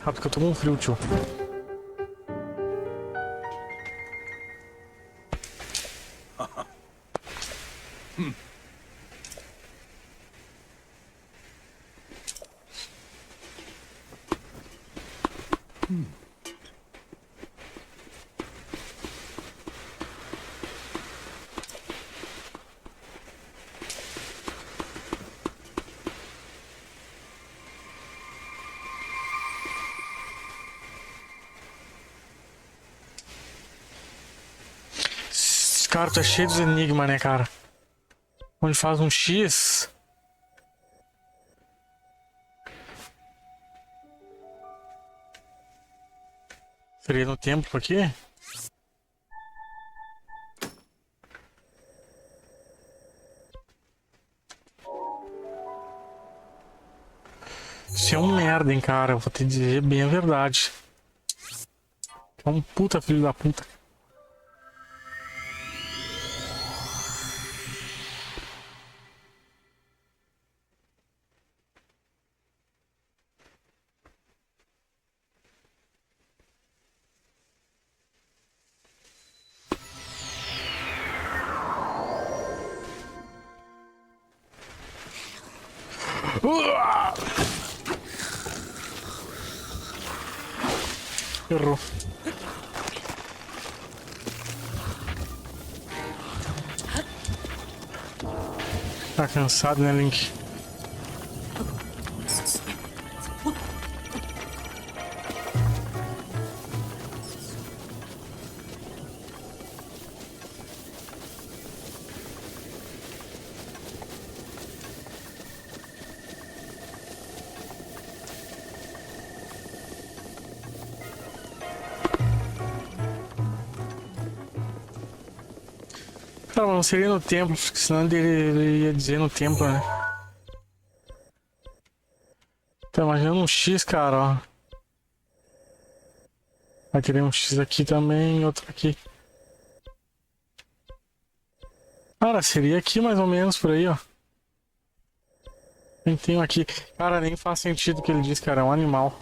Rápido que eu tô com frio, tio. Cara, tá cheio dos enigmas, né, cara? Onde faz um X. Seria no tempo aqui? Isso é um merda, hein, cara. Eu vou te dizer bem a verdade. É um puta filho da puta. Errou. Tá cansado, né, Link? Cara, mas não seria no templo, porque senão ele ia dizer no templo, né? Tá imaginando um X, cara, ó. Vai querer um X aqui também, outro aqui. Cara, seria aqui mais ou menos por aí, ó. Tem um aqui. Cara, nem faz sentido o que ele diz, cara. É um animal.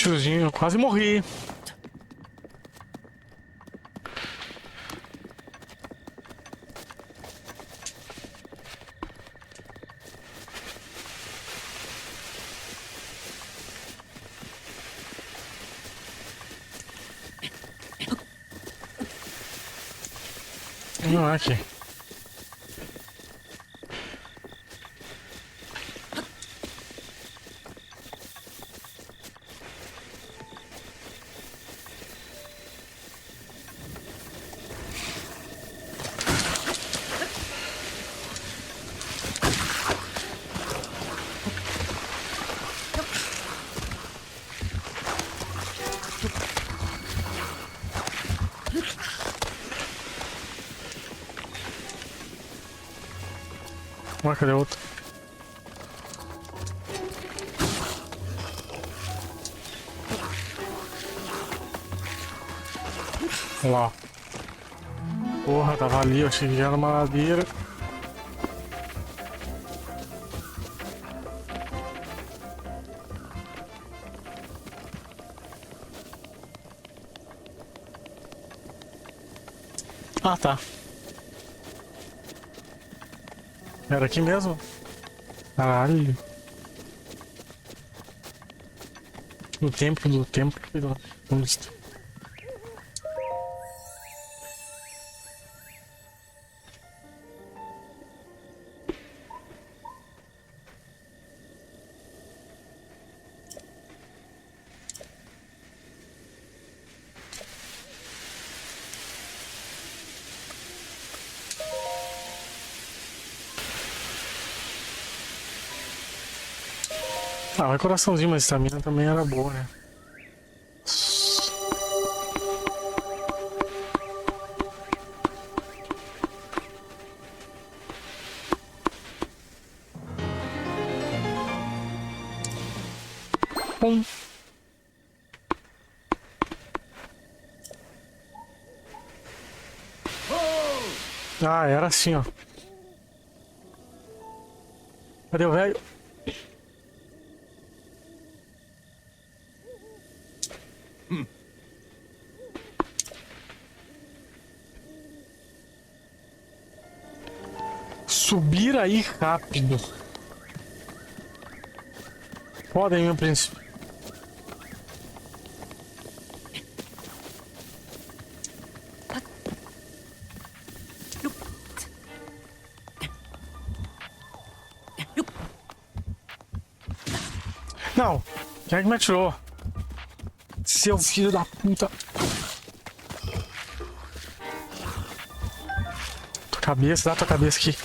Tiozinho, eu quase morri. Não é aqui. Ué, cadê outro? Olha lá. Porra, tava ali, eu achei que já era uma ladeira. Ah, tá. Era aqui mesmo? Caralho. No templo do templo. Onde está? Ah, mas coraçãozinho, mas estamina também era boa, né? Pum. Ah, era assim, ó. Cadê o velho? Subir aí rápido. Foda, hein, meu príncipe. Não, quem é que me atirou? Seu filho da puta. Tua cabeça, dá tua cabeça aqui.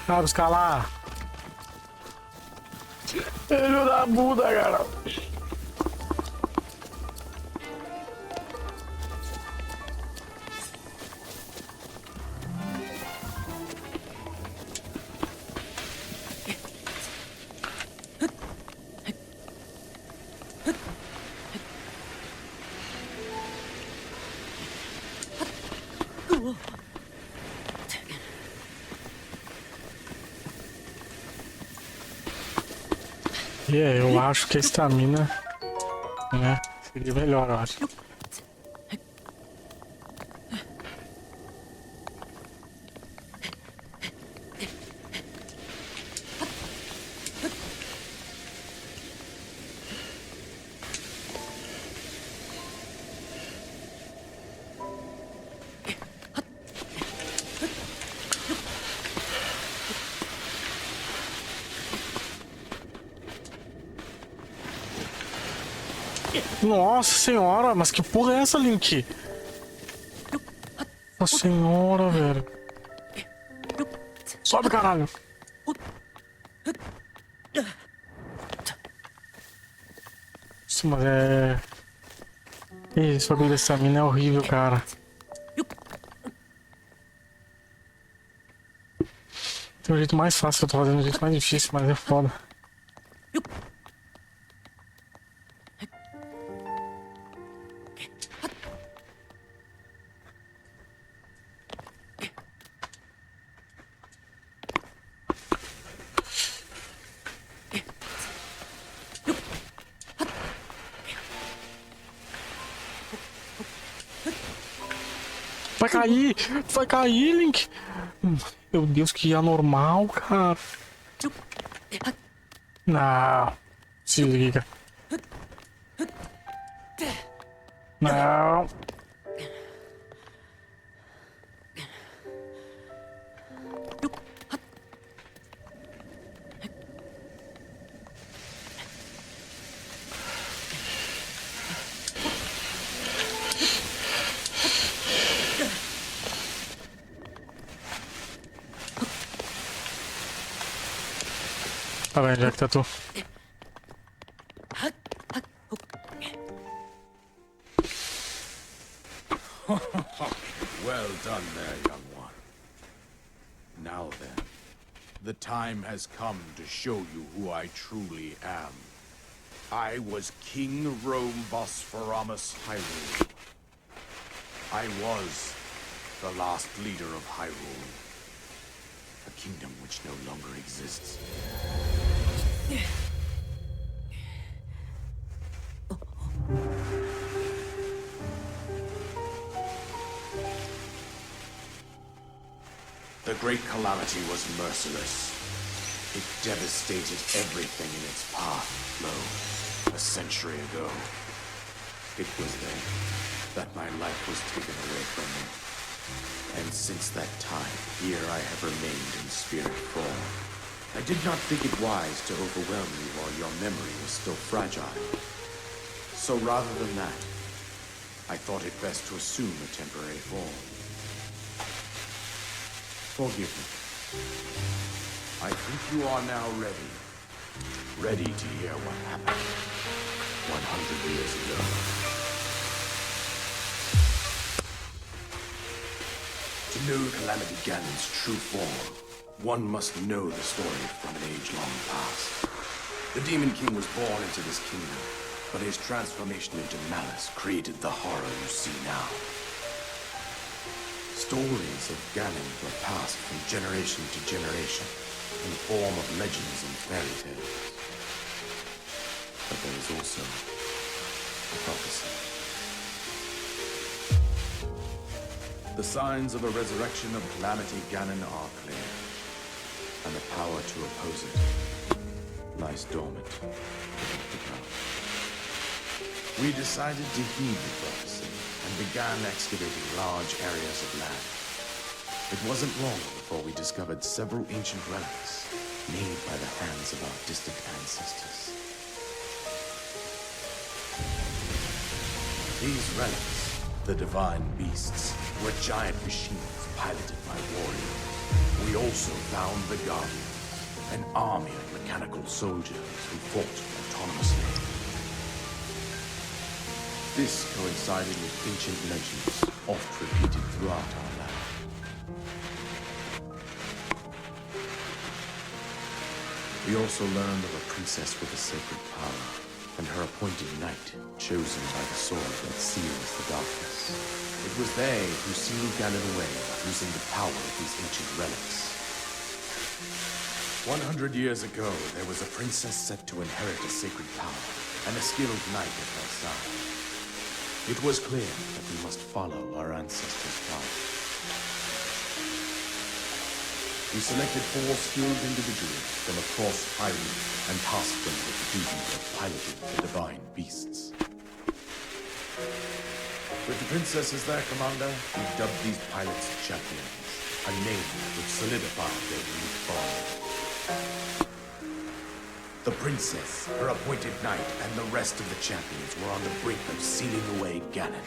Vai buscar lá. Filho da puta, cara. Eu acho que a estamina, né, seria melhor, eu acho. Nossa senhora, mas que porra é essa, Link? Nossa senhora, velho. Sobe, caralho. Isso, mas é... Esse bagulho dessa mina é horrível, cara. Tem um jeito mais fácil, eu tô fazendo um jeito mais difícil, mas é foda. Vai cair, Link. Meu Deus, que anormal, cara. Não, se liga. Não. Tá bem, já que tá tu. Well done there, young one. Now then, the time has come to show you who I truly am. I was King Rome Bosphoramus Hyrule. I was the last leader of Hyrule, a kingdom which no longer exists. The great calamity was merciless. It devastated everything in its path, lo, a century ago. It was then that my life was taken away from me. And since that time, here I have remained in spirit form. I did not think it wise to overwhelm you while your memory was still fragile. So rather than that, I thought it best to assume a temporary form. Forgive me. I think you are now ready. Ready to hear what happened 100 years ago. To know Calamity Ganon's true form, one must know the story from an age long past. The Demon King was born into this kingdom, but his transformation into malice created the horror you see now. Stories of Ganon were passed from generation to generation in the form of legends and fairy tales. But there is also prophecy. The signs of a resurrection of Calamity Ganon are clear, and the power to oppose it lies dormant beneath the ground. We decided to heed the prophecy and began excavating large areas of land. It wasn't long before we discovered several ancient relics made by the hands of our distant ancestors. These relics, the divine beasts, were giant machines piloted by warriors. We also found the Guardians, an army of mechanical soldiers who fought autonomously. This coincided with ancient legends, oft repeated throughout our land. We also learned of a princess with a sacred power, and her appointed knight, chosen by the sword that seals the darkness. It was they who sealed Ganon away using the power of these ancient relics. 100 years ago, there was a princess set to inherit a sacred power, and a skilled knight at her side. It was clear that we must follow our ancestors' path. We selected 4 skilled individuals from across Hyrule and tasked them with the duty of piloting the divine beasts. With the princess as their commander, we dubbed these pilots champions, a name that would solidify their unique bond. The princess, her appointed knight, and the rest of the champions were on the brink of sealing away Ganon.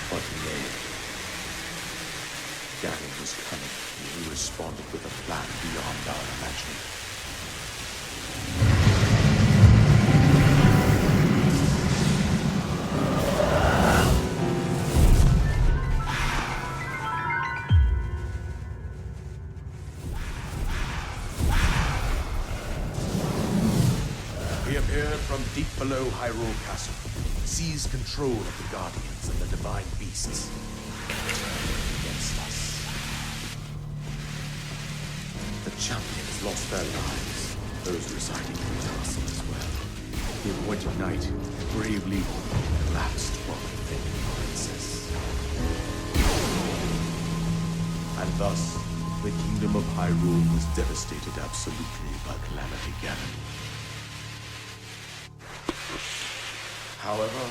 But nay. Ganon was cunning, and he responded with a plan beyond our imagining. He appeared from deep below Hyrule Castle, seized control of the Guardians and the divine beasts, against us. The champions lost their lives, those residing in the castle as well. The appointed knight bravely collapsed while defending the princess. And thus, the kingdom of Hyrule was devastated absolutely by Calamity Ganon. However,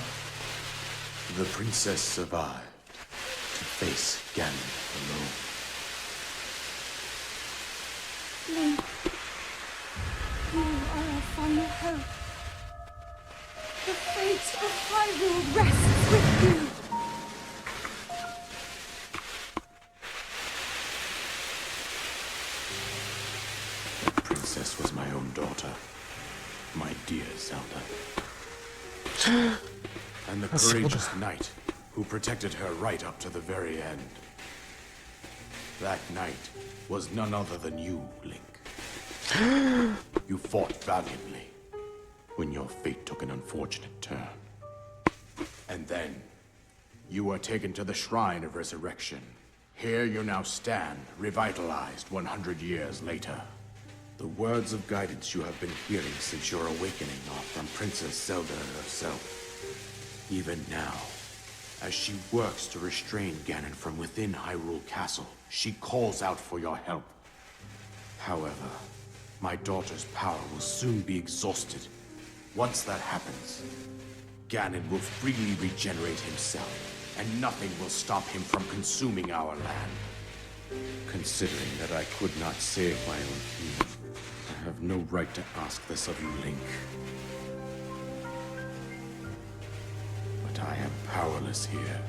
the princess survived to face Ganon alone. Link, you are our final hope. The fate of Hyrule rests with you. That princess was my own daughter, my dear Zelda. And the courageous knight who protected her right up to the very end. That knight was none other than you, Link. You fought valiantly when your fate took an unfortunate turn. And then, you were taken to the Shrine of Resurrection. Here you now stand, revitalized 100 years later. The words of guidance you have been hearing since your awakening are from Princess Zelda herself. Even now, As she works to restrain Ganon from within Hyrule Castle, she calls out for your help. However, my daughter's power will soon be exhausted. Once that happens, Ganon will freely regenerate himself, and nothing will stop him from consuming our land. Considering that I could not save my own king, I have no right to ask this of you, Link. But I am powerless here.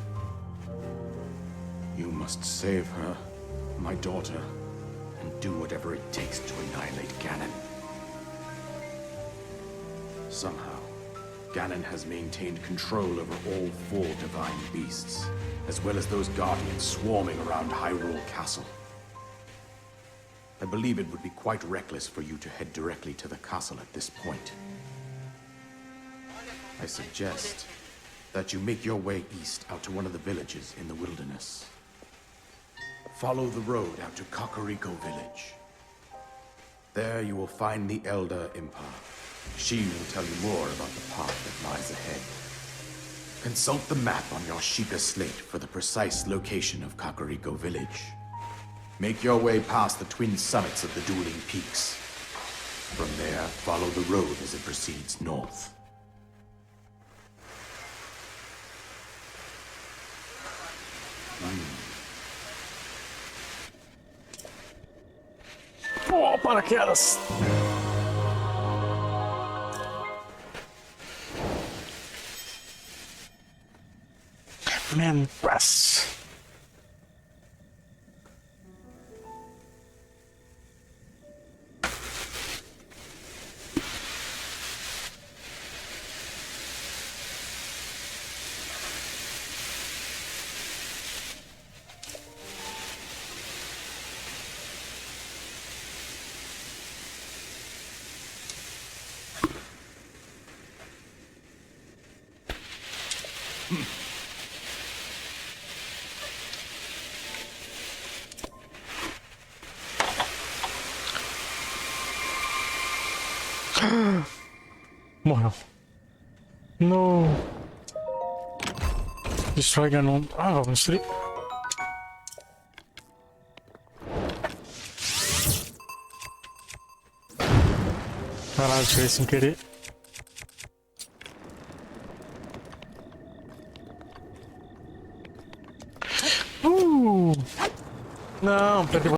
You must save her, my daughter, and do whatever it takes to annihilate Ganon. Somehow, Ganon has maintained control over all 4 divine beasts, as well as those guardians swarming around Hyrule Castle. I believe it would be quite reckless for you to head directly to the castle at this point. I suggest that you make your way east out to one of the villages in the wilderness. Follow the road out to Kakariko Village. There you will find the Elder Impa. She will tell you more about the path that lies ahead. Consult the map on your Sheikah slate for the precise location of Kakariko Village. Make your way past the twin summits of the dueling peaks. From there, follow the road as it proceeds north. Oh, paraquedas! Man, press. Morreu. No. Destrói Ganon. Ah, vamos destruir. Caralho, tirei sem querer. Não, peraí.